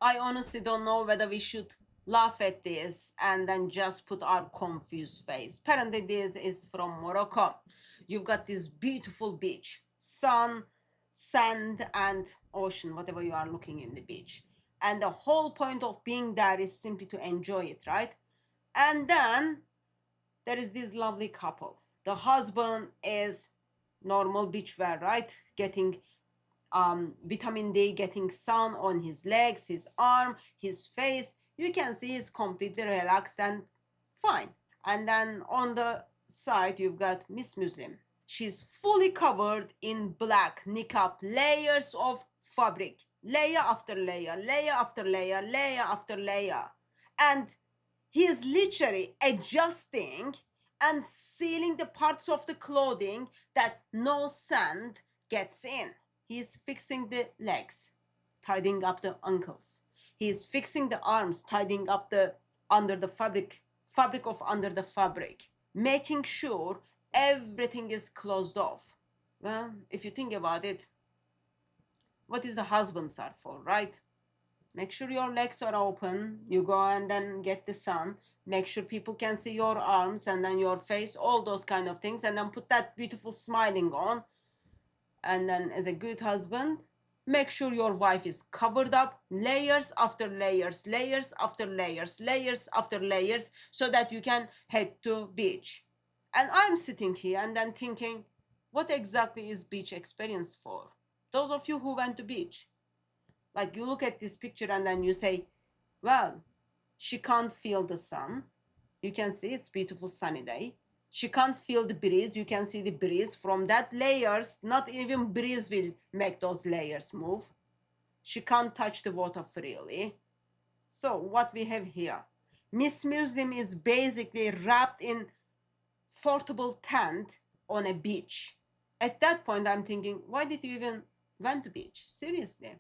I honestly don't know whether we should laugh at this and then just put our confused face. Apparently, this is from Morocco. You've got this beautiful beach, sun, sand, and ocean, whatever you are looking in the beach. And the whole point of being there is simply to enjoy it, right? And then there is this lovely couple. The husband is normal beach wear, right? Getting vitamin D, getting sun on his legs, his arm, his face. You can see he's completely relaxed and fine. And then on the side, you've got Miss Muslim. She's fully covered in black niqab, layers of fabric, layer after layer, layer after layer, layer after layer. And he is literally adjusting and sealing the parts of the clothing that no sand gets in. He's fixing the legs, tidying up the ankles. He's fixing the arms, tidying up the under the fabric of under the fabric, making sure everything is closed off. Well, if you think about it, what is the husbands are for, right? Make sure your legs are open. You go and then get the sun. Make sure people can see your arms and then your face, all those kind of things, and then put that beautiful smiling on. And then as a good husband, make sure your wife is covered up, layers after layers, layers after layers, layers after layers, so that you can head to beach. And I'm sitting here and then thinking, what exactly is beach experience for? Those of you who went to beach, like you look at this picture and then you say, well, she can't feel the sun. You can see it's beautiful sunny day. She can't feel the breeze. You can see the breeze from that layers. Not even breeze will make those layers move. She can't touch the water freely. So what we have here, Miss Muslim is basically wrapped in portable tent on a beach. At that point, I'm thinking, why did you even went to beach? Seriously.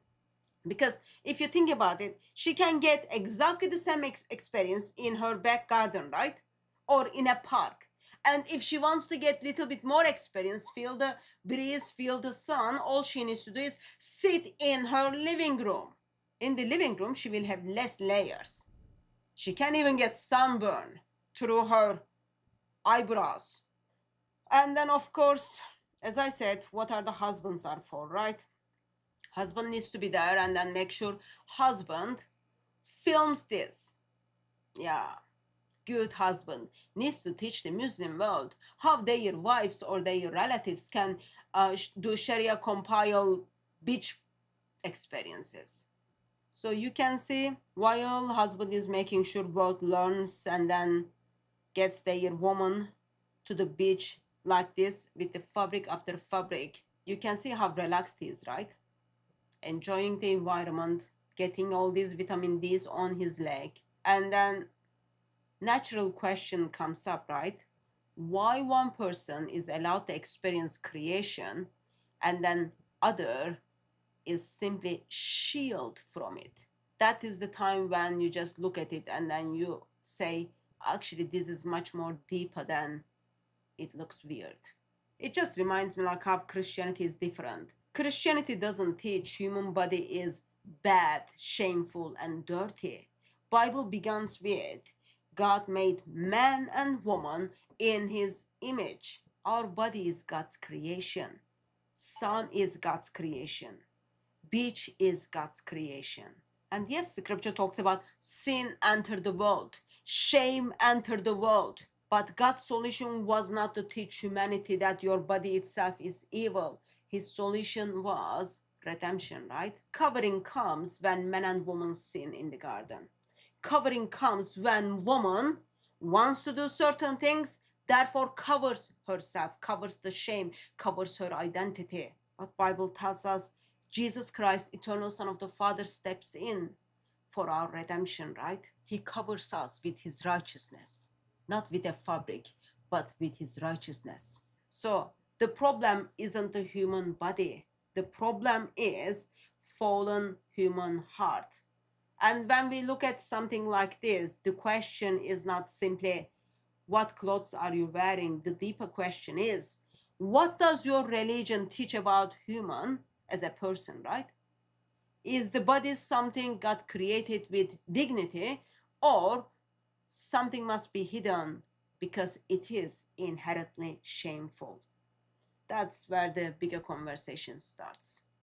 Because if you think about it, she can get exactly the same experience in her back garden, right? Or in a park. And if she wants to get a little bit more experience, feel the breeze, feel the sun, all she needs to do is sit in her living room. In the living room, she will have less layers. She can't even get sunburn through her eyebrows. And then, of course, as I said, what are the husbands are for, right? Husband needs to be there and then make sure husband films this. Yeah, good husband needs to teach the Muslim world how their wives or their relatives can do Sharia compile beach experiences. So you can see while husband is making sure both learns and then gets their woman to the beach like this with the fabric after fabric, you can see how relaxed he is, right? Enjoying the environment, getting all these vitamin D's on his leg. And then natural question comes up, right? Why one person is allowed to experience creation and then other is simply shielded from it? That is the time when you just look at it and then you say, actually, this is much more deeper than it looks weird. It just reminds me like how Christianity is different. Christianity doesn't teach human body is bad, shameful, and dirty. Bible begins with God made man and woman in his image. Our body is God's creation. Sun is God's creation. Beach is God's creation. And yes, the scripture talks about sin entered the world, shame entered the world. But God's solution was not to teach humanity that your body itself is evil. His solution was redemption, right? Covering comes when man and woman sin in the garden. Covering comes when woman wants to do certain things, therefore covers herself, covers the shame, covers her identity. But Bible tells us Jesus Christ, eternal Son of the Father, steps in for our redemption, right? He covers us with his righteousness, not with a fabric, but with his righteousness. So the problem isn't the human body. The problem is fallen human heart. And when we look at something like this, the question is not simply, what clothes are you wearing? The deeper question is, what does your religion teach about human as a person, right? Is the body something God created with dignity, or something must be hidden because it is inherently shameful? That's where the bigger conversation starts.